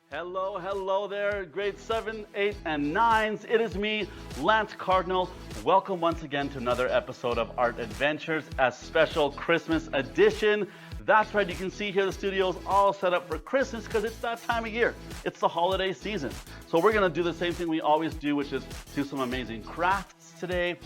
Hello there, grade 7, 8, and 9s. It is me, Lance Cardinal. Welcome once again to another episode of Art Adventures, a special Christmas edition. That's right, you can see here the studio is all set up for Christmas because it's that time of year. It's the holiday season. So we're going to do the same thing we always do, which is do some amazing crafts today,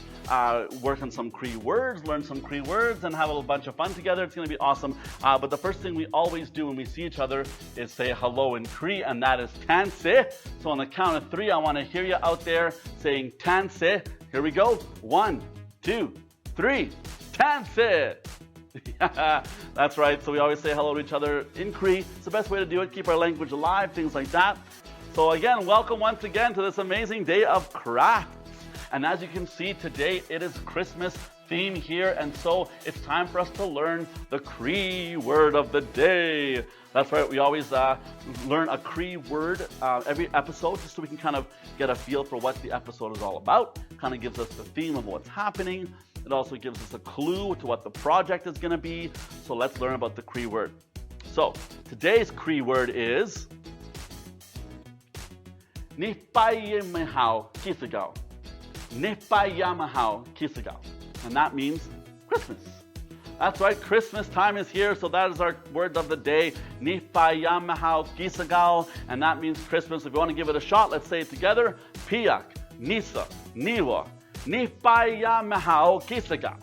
work on some Cree words, learn some Cree words, and have a little bunch of fun together. It's going to be awesome. But the first thing we always do when we see each other is say hello in Cree, and that is tanse. So on the count of 3, I want to hear you out there saying tanse. Here we go. 1, 2, 3. Tanse. That's right. So we always say hello to each other in Cree. It's the best way to do it. Keep our language alive, things like that. So again, welcome once again to this amazing day of crafts. And as you can see today, it is Christmas theme here. And so it's time for us to learn the Cree word of the day. That's right. We always learn a Cree word every episode just so we can kind of get a feel for what the episode is all about. Kind of gives us the theme of what's happening. It also gives us a clue to what the project is going to be. So let's learn about the Cree word. So today's Cree word is nîpâ-ayamihâw kîsikâw. Nîpâ-ayamihâw kîsikâw. And that means Christmas. That's right, Christmas time is here, so that is our word of the day, nîpâ-ayamihâw kîsikâw, and that means Christmas. If you want to give it a shot, let's say it together. Piak, Nisa, Niwa, nîpâ-ayamihâw kîsikâw.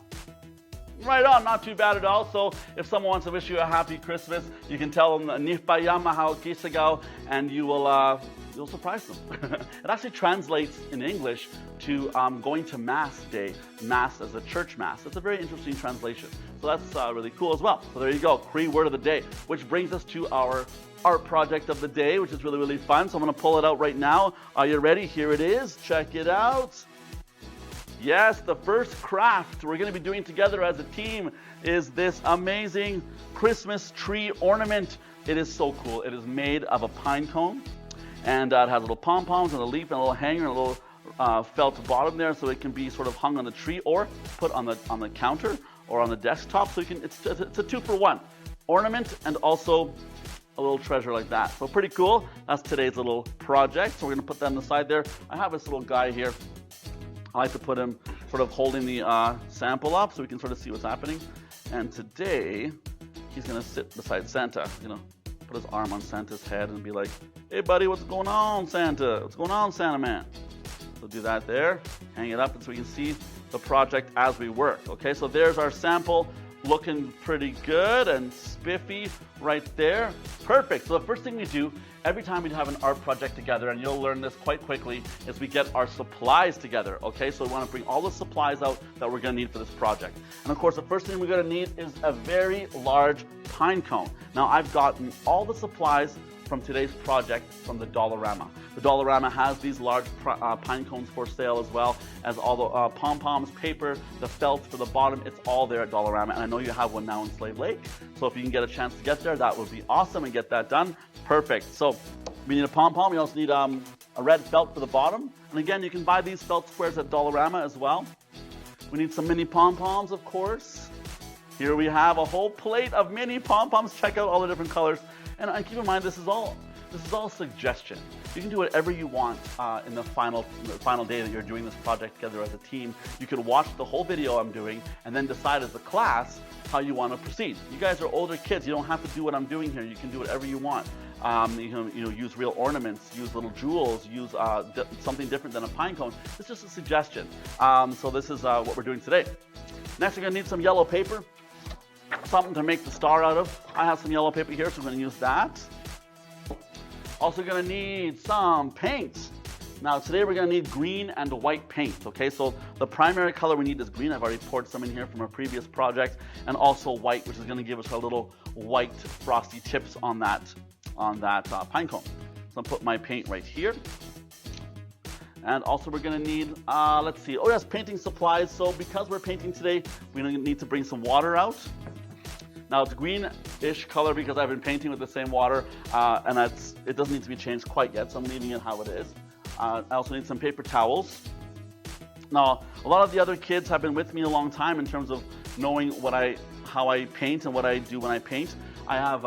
Right on, not too bad at all. So if someone wants to wish you a happy Christmas, you can tell them nîpâ-ayamihâw kîsikâw, and you'll surprise them. It actually translates in English to going to Mass Day, Mass as a church Mass. It's a very interesting translation. So that's really cool as well. So there you go, Cree word of the day, which brings us to our art project of the day, which is really, really fun. So I'm going to pull it out right now. Are you ready? Here it is. Check it out. Yes, the first craft we're going to be doing together as a team is this amazing Christmas tree ornament. It is so cool. It is made of a pine cone, and it has little pom poms and a leaf and a little hanger and a little felt bottom there, so it can be sort of hung on the tree or put on the counter or on the desktop. So you can it's a 2-for-1 ornament and also a little treasure like that. So pretty cool. That's today's little project. So we're going to put that on the side there. I have this little guy here. I like to put him sort of holding the sample up so we can sort of see what's happening. And today, he's going to sit beside Santa, put his arm on Santa's head and be like, "Hey buddy, what's going on, Santa? What's going on, Santa man?" So do that there, hang it up, and so we can see the project as we work. Okay, so there's our sample looking pretty good and spiffy right there. Perfect. So the first thing we do every time we have an art project together, and you'll learn this quite quickly, is we get our supplies together. Okay, so we want to bring all the supplies out that we're going to need for this project. And of course, the first thing we're going to need is a very large pine cone. Now, I've gotten all the supplies from today's project from the Dollarama. The Dollarama has these large pine cones for sale, as well as all the Pom Poms, paper, the felt for the bottom. It's all there at Dollarama, and I know you have one now in Slave Lake. So if you can get a chance to get there, that would be awesome, and get that done. Perfect. So we need a pom pom. We also need a red felt for the bottom. And again, you can buy these felt squares at Dollarama as well. We need some mini pom poms, of course. Here we have a whole plate of mini pom poms. Check out all the different colors. And keep in mind, this is all suggestion. You can do whatever you want in the final day that you're doing this project together as a team. You can watch the whole video I'm doing and then decide as a class how you want to proceed. You guys are older kids. You don't have to do what I'm doing here. You can do whatever you want. Use real ornaments, use little jewels, use something different than a pine cone. It's just a suggestion. So this is what we're doing today. Next, we're going to need some yellow paper, something to make the star out of. I have some yellow paper here, so we're going to use that. Also going to need some paint. Now today we're going to need green and white paint. Okay, so the primary color we need is green. I've already poured some in here from a previous project, and also white, which is going to give us a little white frosty tips on that pine cone. So I'll put my paint right here. And also we're going to need, let's see, oh yes, painting supplies. So because we're painting today, we need to bring some water out. Now it's greenish color because I've been painting with the same water, and it doesn't need to be changed quite yet, so I'm leaving it how it is. I also need some paper towels. Now, a lot of the other kids have been with me a long time in terms of knowing how I paint and what I do when I paint. I have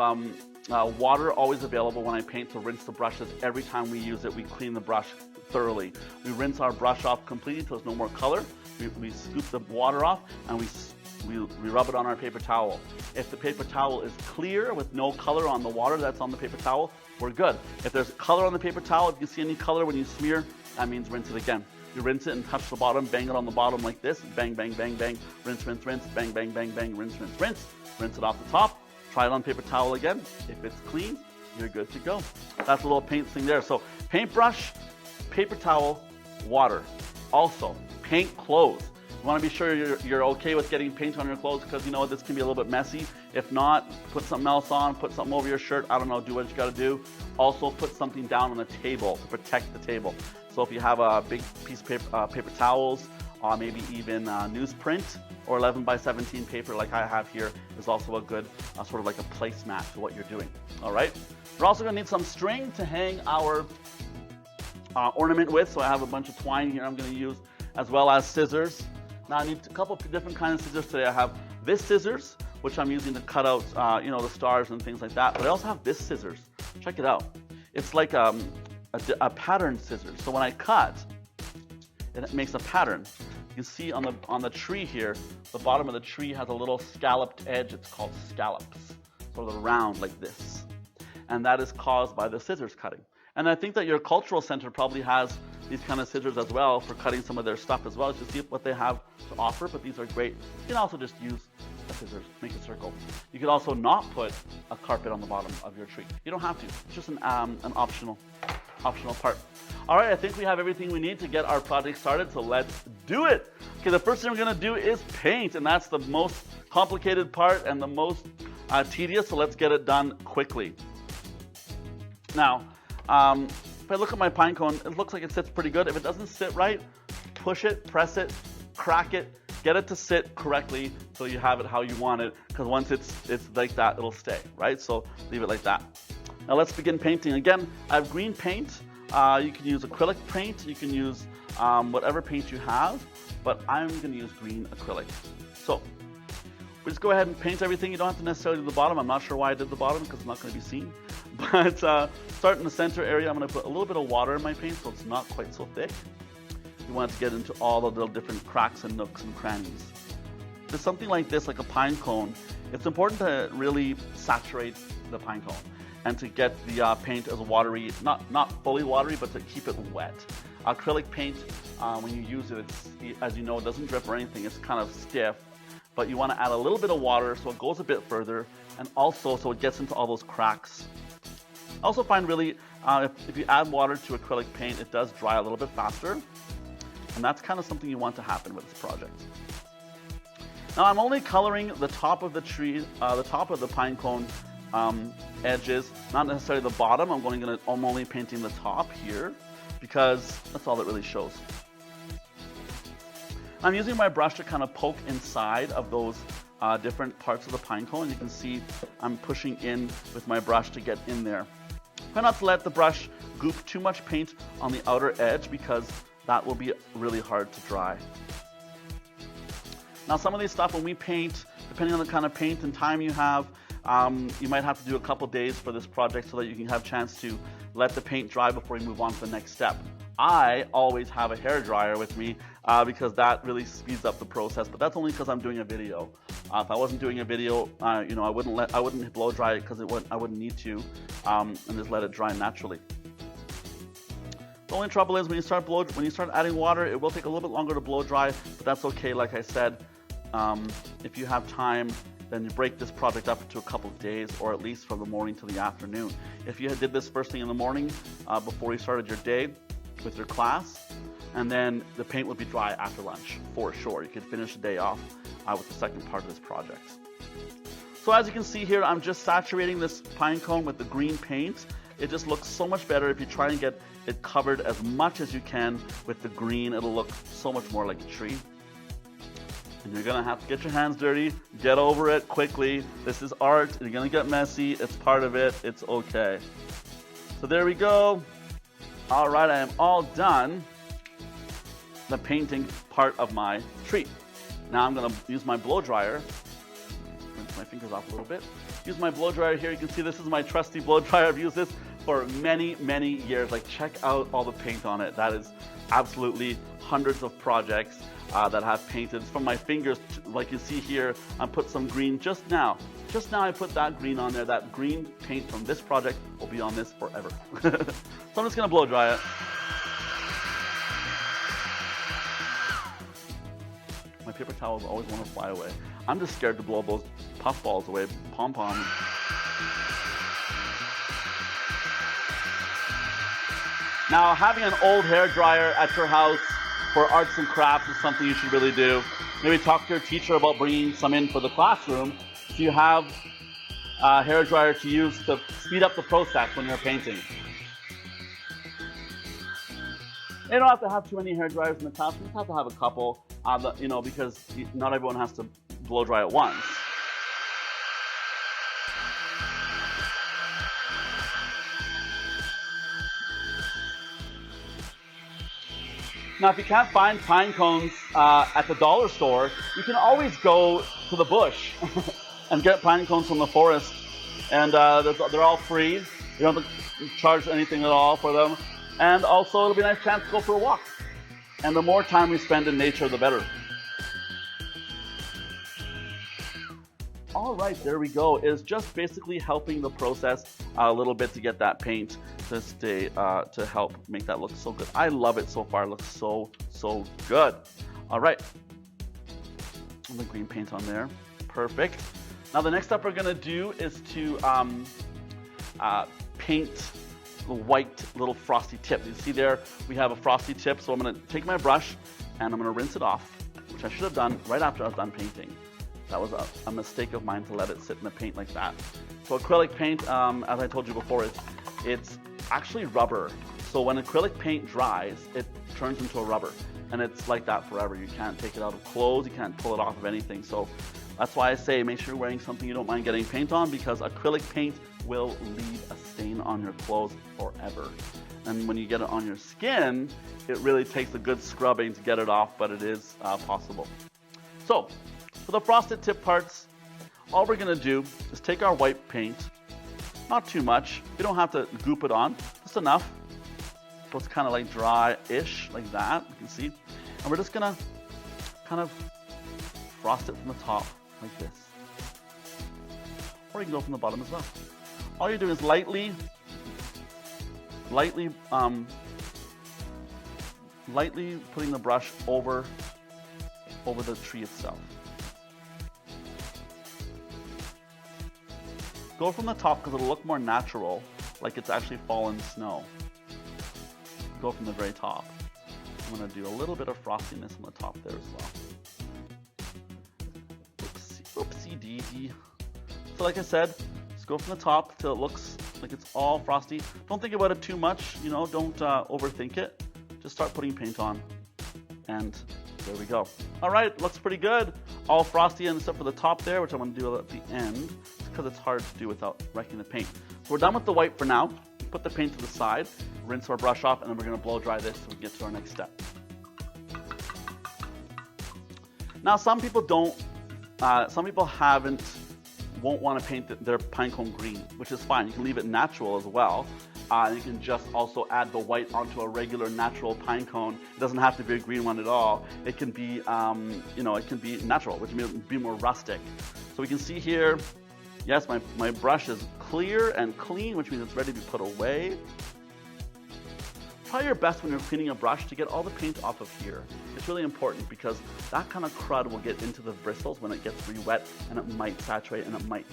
Water always available when I paint to rinse the brushes. Every time we use it, we clean the brush thoroughly. We rinse our brush off completely until there's no more color. We scoop the water off and we rub it on our paper towel. If the paper towel is clear with no color on the water that's on the paper towel, we're good. If there's color on the paper towel, if you see any color when you smear, that means rinse it again. You rinse it and touch the bottom, bang it on the bottom like this, bang, bang, bang, bang, rinse, rinse, rinse, bang, bang, bang, bang, rinse, rinse, rinse, rinse it off the top, try it on paper towel again. If it's clean, you're good to go. That's a little paint thing there. So paintbrush, paper towel, water. Also, paint clothes. You want to be sure you're okay with getting paint on your clothes because you know this can be a little bit messy. If not, put something else on, put something over your shirt. I don't know, do what you got to do. Also, put something down on the table to protect the table. So if you have a big piece of paper towels, or maybe even newsprint or 11 by 17 paper like I have here is also a good sort of like a placemat to what you're doing. All right. We're also going to need some string to hang our ornament with. So I have a bunch of twine here I'm going to use, as well as scissors. Now I need a couple of different kinds of scissors today. I have this scissors, which I'm using to cut out, the stars and things like that. But I also have this scissors. Check it out. It's like a pattern scissors. So when I cut, it makes a pattern. You can see on the tree here, the bottom of the tree has a little scalloped edge. It's called scallops, sort of round like this. And that is caused by the scissors cutting. And I think that your cultural center probably has these kind of scissors as well for cutting some of their stuff as well, just to see what they have to offer. But these are great. You can also just use a scissors, make a circle. You could also not put a carpet on the bottom of your tree. You don't have to. It's just an optional part. All right, I think we have everything we need to get our project started, so let's do it. Okay, the first thing we're gonna do is paint, and that's the most complicated part and the most tedious, so let's get it done quickly. Now, if I look at my pine cone, it looks like it sits pretty good. If it doesn't sit right, push it, press it, crack it, get it to sit correctly so you have it how you want it, because once it's like that, it'll stay, right? So leave it like that. Now let's begin painting. Again, I have green paint. You can use acrylic paint. You can use whatever paint you have, but I'm going to use green acrylic. So we just go ahead and paint everything. You don't have to necessarily do the bottom. I'm not sure why I did the bottom because it's not going to be seen. But start in the center area. I'm going to put a little bit of water in my paint so it's not quite so thick. You want it to get into all the little different cracks and nooks and crannies. With something like this, like a pine cone, it's important to really saturate the pine cone and to get the paint as watery, not fully watery, but to keep it wet. Acrylic paint, when you use it, as you know, it doesn't drip or anything. It's kind of stiff, but you want to add a little bit of water so it goes a bit further, and also so it gets into all those cracks. I also find really, if you add water to acrylic paint, it does dry a little bit faster, and that's kind of something you want to happen with this project. Now I'm only coloring the top of the tree, the top of the pine cone edges, not necessarily the bottom. I'm only painting the top here because that's all that really shows. I'm using my brush to kind of poke inside of those different parts of the pine cone. You can see I'm pushing in with my brush to get in there. Try not to let the brush goop too much paint on the outer edge because that will be really hard to dry. Now some of these stuff when we paint, depending on the kind of paint and time you have, you might have to do a couple days for this project so that you can have a chance to let the paint dry before you move on to the next step. I always have a hair dryer with me because that really speeds up the process, but that's only because I'm doing a video. If I wasn't doing a video, I wouldn't blow dry it because I wouldn't need to, and just let it dry naturally. The only trouble is when you start adding water, it will take a little bit longer to blow dry, but that's okay. Like I said, if you have time, then you break this project up into a couple of days, or at least from the morning to the afternoon. If you did this first thing in the morning before you started your day with your class, and then the paint would be dry after lunch for sure. You could finish the day off with the second part of this project. So as you can see here, I'm just saturating this pine cone with the green paint. It just looks so much better if you try and get it covered as much as you can with the green. It'll look so much more like a tree. And you're gonna have to get your hands dirty, get over it quickly. This is art, you're gonna get messy, it's part of it, it's okay. So there we go. All right, I am all done the painting part of my tree. Now I'm gonna use my blow dryer, rinse my fingers off a little bit, use my blow dryer here. You can see this is my trusty blow dryer. I've used this for many, many years. Like, check out all the paint on it. That is absolutely hundreds of projects that have painted from my fingers. Like you see here, I put some green just now. Just now I put that green on there. That green paint from this project will be on this forever. So I'm just gonna blow dry it. My paper towels always want to fly away. I'm just scared to blow those puff balls away, Pom Poms. Now, having an old hair dryer at your house for arts and crafts is something you should really do. Maybe talk to your teacher about bringing some in for the classroom so you have a hair dryer to use to speed up the process when you're painting. You don't have to have too many hair dryers in the classroom. You have to have a couple, you know, because not everyone has to blow dry at once. Now, if you can't find pine cones at the dollar store, you can always go to the bush and get pine cones from the forest. And they're all free. You don't have to charge anything at all for them. And also, it'll be a nice chance to go for a walk. And the more time we spend in nature, the better. All right, there we go. It's just basically helping the process a little bit to get that paint to stay, to help make that look so good. I love it so far. It looks so, so good. All right. And the green paint on there. Perfect. Now, the next step we're going to do is to paint the white little frosty tip. You see there, we have a frosty tip. So I'm going to take my brush and I'm going to rinse it off, which I should have done right after I was done painting. That was a mistake of mine to let it sit in the paint like that. So acrylic paint, as I told you before, it's actually rubber. So when acrylic paint dries, it turns into a rubber. And it's like that forever. You can't take it out of clothes. You can't pull it off of anything. So that's why I say make sure you're wearing something you don't mind getting paint on, because acrylic paint will leave a stain on your clothes forever. And when you get it on your skin, it really takes a good scrubbing to get it off, but it is possible. So for the frosted tip parts, all we're going to do is take our white paint, not too much. You don't have to goop it on, just enough. So it's kind of like dry-ish, like that, you can see. And we're just going to kind of frost it from the top, like this. Or you can go from the bottom as well. All you're doing is lightly putting the brush over the tree itself. Go from the top because it'll look more natural, like it's actually fallen snow. Go from the very top. I'm going to do a little bit of frostiness on the top there as well. Oopsie daisy. So like I said, just go from the top till it looks like it's all frosty. Don't think about it too much, you know, don't overthink it. Just start putting paint on, and there we go. All right, looks pretty good. All frosty except for the top there, which I'm going to do at the end, because it's hard to do without wrecking the paint. So we're done with the white for now. Put the paint to the side, rinse our brush off, and then we're going to blow dry this so we get to our next step. Now, some people won't want to paint their pinecone green, which is fine. You can leave it natural as well. You can just also add the white onto a regular natural pinecone. It doesn't have to be a green one at all. It can be, you know, it can be natural, which means be more rustic. So we can see here, yes, my brush is clear and clean, which means it's ready to be put away. Try your best when you're cleaning a brush to get all the paint off of here. It's really important because that kind of crud will get into the bristles when it gets really wet, and it might saturate and it might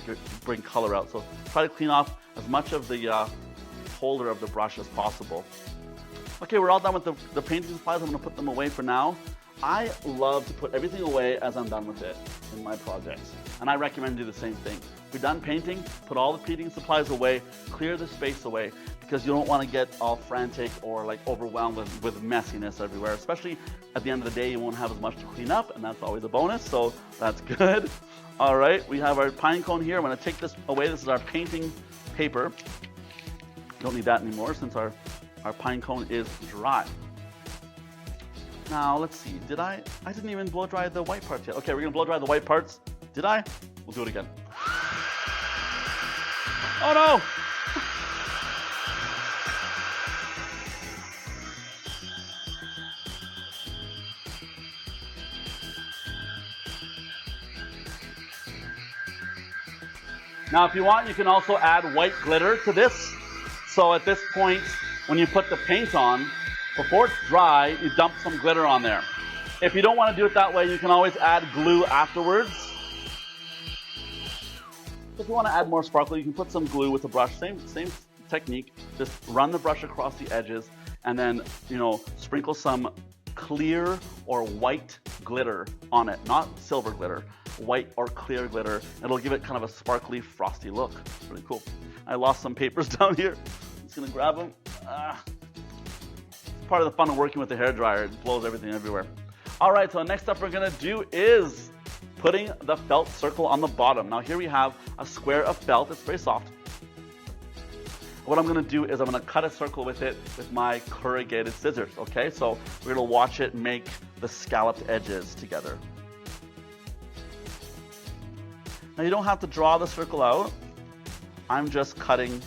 bring color out. So try to clean off as much of the holder of the brush as possible. Okay, we're all done with the painting supplies. I'm going to put them away for now. I love to put everything away as I'm done with it in my projects, and I recommend do the same thing. If you're done painting, put all the painting supplies away, clear the space away, because you don't want to get all frantic or like overwhelmed with messiness everywhere. Especially at the end of the day, you won't have as much to clean up, and that's always a bonus, so that's good. All right, we have our pine cone here. I'm going to take this away. This is our painting paper. Don't need that anymore since our pine cone is dry. Now, let's see. I didn't even blow dry the white parts yet. Okay, we're going to blow dry the white parts. Did I? We'll do it again. Oh no! Now, if you want, you can also add white glitter to this. So at this point, when you put the paint on, before it's dry, you dump some glitter on there. If you don't want to do it that way, you can always add glue afterwards. If you want to add more sparkle, you can put some glue with the brush. Same technique. Just run the brush across the edges and then, sprinkle some clear or white glitter on it. Not silver glitter. White or clear glitter. It'll give it kind of a sparkly, frosty look. Pretty cool. I lost some papers down here. I'm just gonna grab them. It's part of the fun of working with the hairdryer. It blows everything everywhere. All right, so the next step we're gonna do is putting the felt circle on the bottom. Now here we have a square of felt. It's very soft. What I'm gonna do is I'm gonna cut a circle with it with my corrugated scissors, okay? So we're gonna watch it make the scalloped edges together. Now you don't have to draw the circle out. I'm just cutting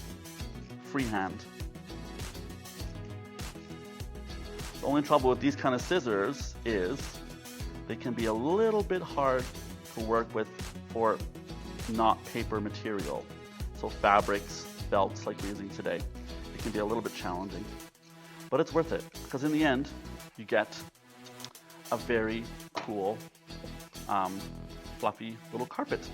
freehand. The only trouble with these kind of scissors is they can be a little bit hard to work with for not paper material. So fabrics, belts like we're using today, it can be a little bit challenging. But it's worth it, because in the end, you get a very cool, fluffy little carpet.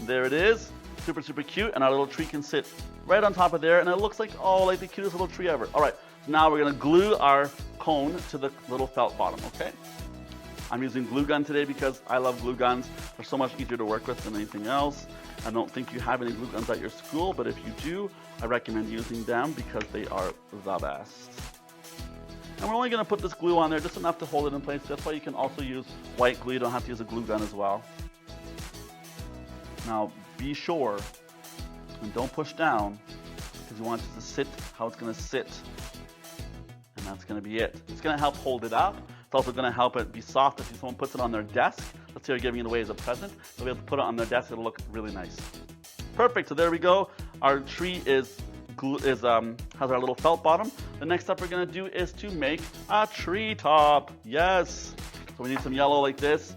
There it is, super, super cute, and our little tree can sit right on top of there, and it looks like, oh, like the cutest little tree ever. All right, so now we're gonna glue our cone to the little felt bottom, okay? I'm using glue gun today because I love glue guns. They're so much easier to work with than anything else. I don't think you have any glue guns at your school, but if you do, I recommend using them because they are the best. And we're only gonna put this glue on there just enough to hold it in place. That's why you can also use white glue. You don't have to use a glue gun as well. Now, be sure and don't push down because you want it to sit how it's going to sit. And that's going to be it. It's going to help hold it up. It's also going to help it be soft if someone puts it on their desk. Let's say you're giving it away as a present. They'll be able to put it on their desk. It'll look really nice. Perfect. So there we go. Our tree has our little felt bottom. The next step we're going to do is to make a tree top. Yes. So we need some yellow like this.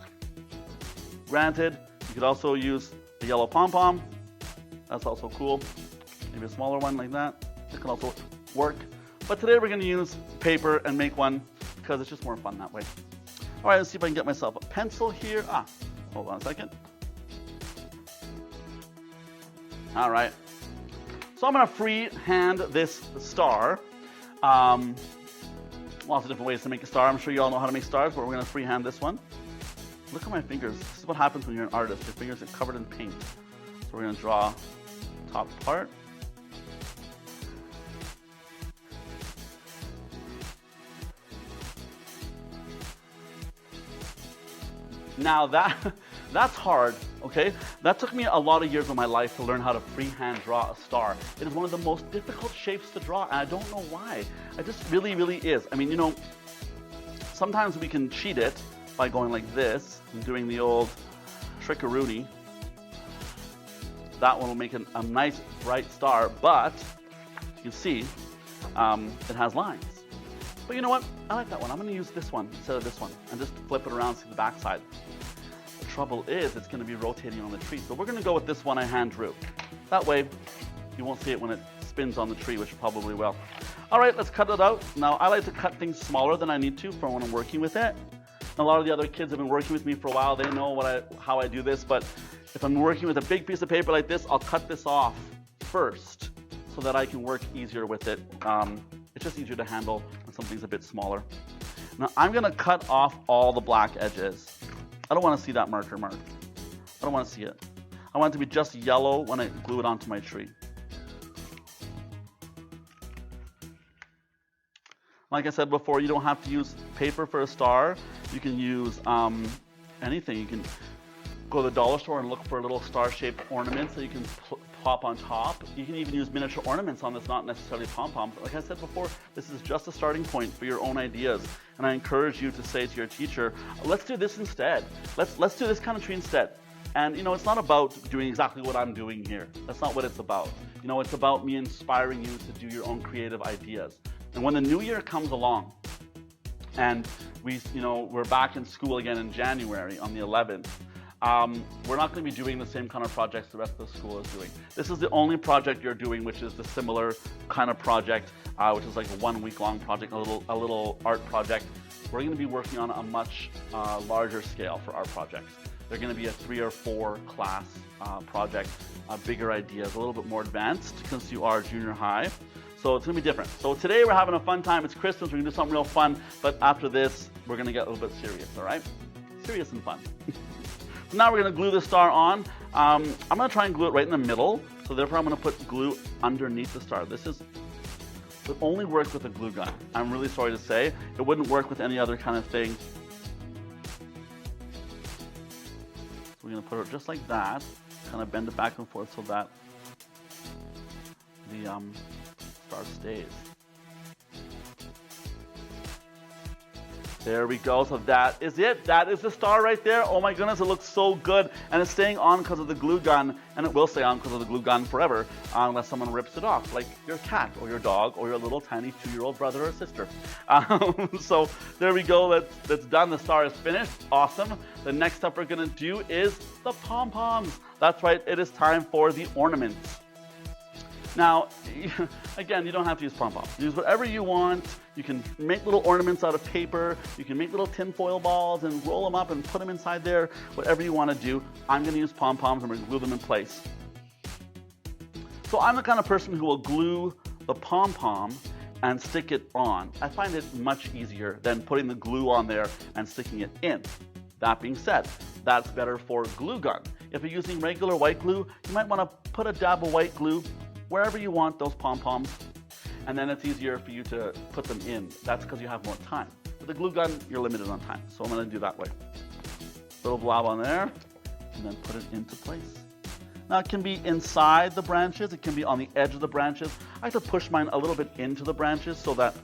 Granted, you could also use the yellow pom pom. That's also cool. Maybe a smaller one like that. It can also work. But today we're going to use paper and make one because it's just more fun that way. All right, let's see if I can get myself a pencil here. Hold on a second. All right. So I'm going to freehand this star. Lots of different ways to make a star. I'm sure you all know how to make stars, but we're going to freehand this one. Look at my fingers. This is what happens when you're an artist. Your fingers get covered in paint. So we're going to draw top part. Now that's hard, okay? That took me a lot of years of my life to learn how to freehand draw a star. It is one of the most difficult shapes to draw, and I don't know why. It just really, really is. I mean, sometimes we can cheat it by going like this and doing the old trickaroonie. That one will make a nice bright star, but you can see it has lines. But you know what? I like that one. I'm going to use this one instead of this one and just flip it around, see the back side. The trouble is it's going to be rotating on the tree. So we're going to go with this one I hand drew. That way you won't see it when it spins on the tree, which it probably will. All right, let's cut it out. Now I like to cut things smaller than I need to for when I'm working with it. A lot of the other kids have been working with me for a while. They know how I do this, but if I'm working with a big piece of paper like this, I'll cut this off first so that I can work easier with it. It's just easier to handle when something's a bit smaller. Now I'm gonna cut off all the black edges. I don't wanna see that marker mark. I don't wanna see it. I want it to be just yellow when I glue it onto my tree. Like I said before, you don't have to use paper for a star. You can use anything. You can go to the dollar store and look for little star-shaped ornaments that you can pop on top. You can even use miniature ornaments on this, not necessarily pom-poms. Like I said before, this is just a starting point for your own ideas. And I encourage you to say to your teacher, let's do this instead. Let's do this kind of tree instead. And it's not about doing exactly what I'm doing here. That's not what it's about. It's about me inspiring you to do your own creative ideas. And when the new year comes along, and we're back in school again in January on the 11th, we're not going to be doing the same kind of projects the rest of the school is doing. This is the only project you're doing, which is the similar kind of project, which is like a 1 week long project, a little art project. We're going to be working on a much larger scale for our projects. They're going to be a 3 or 4 class project, bigger ideas, a little bit more advanced since you are junior high. So it's going to be different. So today we're having a fun time. It's Christmas. We're going to do something real fun. But after this, we're going to get a little bit serious, all right? Serious and fun. So now we're going to glue the star on. I'm going to try and glue it right in the middle. So therefore, I'm going to put glue underneath the star. This would only work with a glue gun. I'm really sorry to say. It wouldn't work with any other kind of thing. So we're going to put it just like that. Kind of bend it back and forth so that the star stays. There we go. So that is it. That is the star right there. Oh my goodness, it looks so good. And it's staying on because of the glue gun, and it will stay on because of the glue gun forever unless someone rips it off, like your cat or your dog or your little tiny 2-year-old brother or sister. So there we go. That's done. The star is finished. Awesome. The next step we're going to do is the Pom Poms. That's right. It is time for the ornaments. Now, again, you don't have to use Pom Poms. Use whatever you want. You can make little ornaments out of paper. You can make little tinfoil balls and roll them up and put them inside there. Whatever you want to do. I'm going to use Pom Poms and we're going to glue them in place. So I'm the kind of person who will glue the Pom Pom and stick it on. I find it much easier than putting the glue on there and sticking it in. That being said, that's better for glue gun. If you're using regular white glue, you might want to put a dab of white glue wherever you want those pom-poms, and then it's easier for you to put them in. That's because you have more time. With the glue gun, you're limited on time, so I'm going to do that way. Little blob on there, and then put it into place. Now it can be inside the branches, it can be on the edge of the branches. I like to push mine a little bit into the branches so that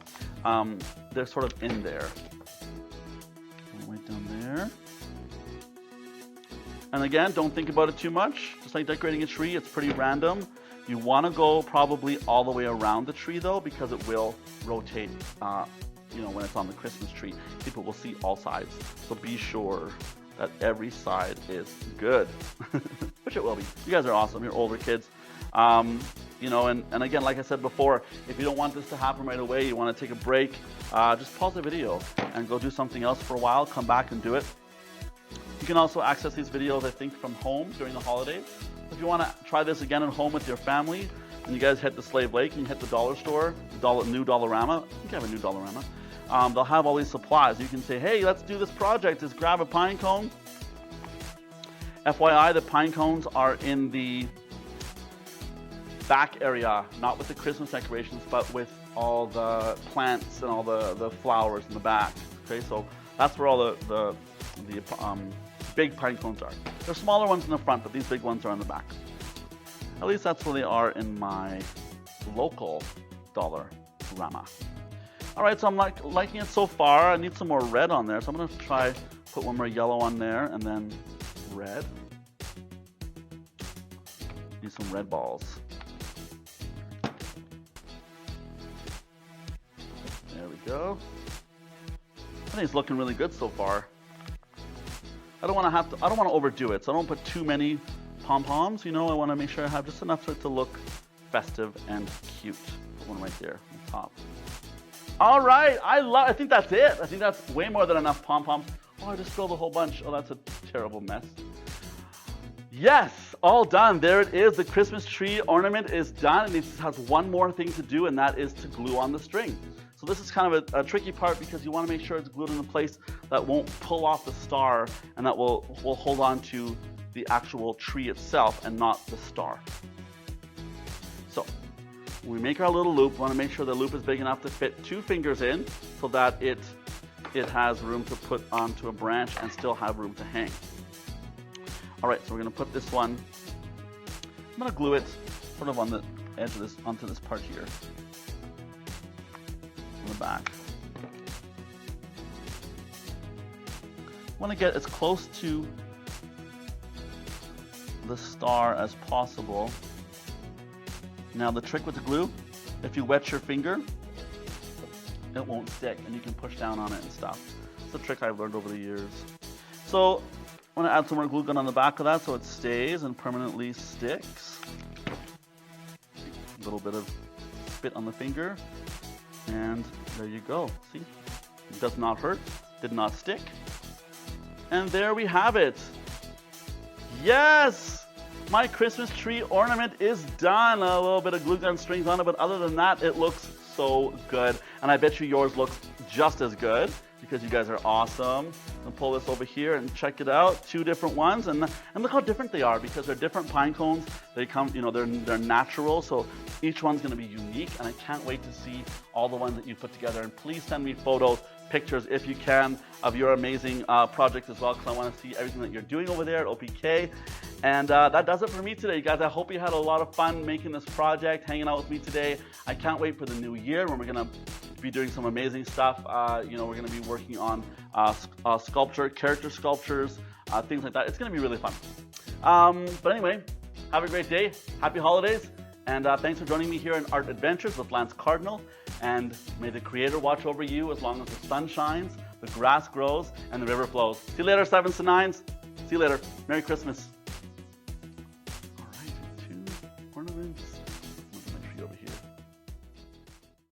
they're sort of in there. Right down there. And again, don't think about it too much. Just like decorating a tree, it's pretty random. You want to go probably all the way around the tree though, because it will rotate, when it's on the Christmas tree. People will see all sides. So be sure that every side is good, which it will be. You guys are awesome. You're older kids. And again, like I said before, if you don't want this to happen right away, you want to take a break, just pause the video and go do something else for a while, come back and do it. You can also access these videos, I think, from home during the holidays. If you want to try this again at home with your family, and you guys head to Slave Lake and you hit the dollar store, new Dollarama, I think I have a new Dollarama, they'll have all these supplies. You can say, hey, let's do this project, just grab a pine cone. FYI, the pine cones are in the back area, not with the Christmas decorations, but with all the plants and all the flowers in the back. Okay, so that's where all the big pine cones are. There's smaller ones in the front, but these big ones are in the back. At least that's where they are in my local Dollarama. All right, so I'm liking it so far. I need some more red on there, so I'm going to try put one more yellow on there and then red. Need some red balls. There we go. I think it's looking really good so far. I don't want to overdo it, so I don't put too many pom-poms, I want to make sure I have just enough for it to look festive and cute. Put one right there on the top. All right, I think that's it. I think that's way more than enough pom-poms. Oh, I just spilled a whole bunch. Oh, that's a terrible mess. Yes, all done. There it is. The Christmas tree ornament is done, and it has one more thing to do, and that is to glue on the string. So this is kind of a tricky part because you want to make sure it's glued in a place that won't pull off the star and that will hold on to the actual tree itself and not the star. So when we make our little loop, we want to make sure the loop is big enough to fit 2 fingers in so that it has room to put onto a branch and still have room to hang. All right, so we're going to put this one, I'm going to glue it sort of on the edge of this, onto this part here. The back. Want to get as close to the star as possible. Now the trick with the glue, if you wet your finger, it won't stick and you can push down on it and stuff. It's a trick I've learned over the years. So I'm going to add some more glue gun on the back of that so it stays and permanently sticks. A little bit of spit on the finger, and there you go. See, it does not hurt, did not stick. And there we have it. Yes! My Christmas tree ornament is done. A little bit of glue gun strings on it, but other than that, it looks so good. And I bet you yours looks just as good because you guys are awesome. I'll pull this over here and check it out. 2 different ones, and look how different they are because they're different pine cones. They come, you know, they're natural, so each one's going to be unique. And I can't wait to see all the ones that you put together. And please send me photos, pictures if you can of your amazing project as well, because I want to see everything that you're doing over there at OPK. And that does it for me today, guys. I hope you had a lot of fun making this project, hanging out with me today. I can't wait for the new year when we're gonna be doing some amazing stuff. You know, we're gonna be working on sculpture, character sculptures, things like that. It's gonna be really fun. But anyway, have a great day. Happy holidays. And thanks for joining me here in Art Adventures with Lance Cardinal. And may the Creator watch over you as long as the sun shines, the grass grows, and the river flows. See you later, 7s to 9s. See you later. Merry Christmas. All right, 2 ornaments. Move my tree over here.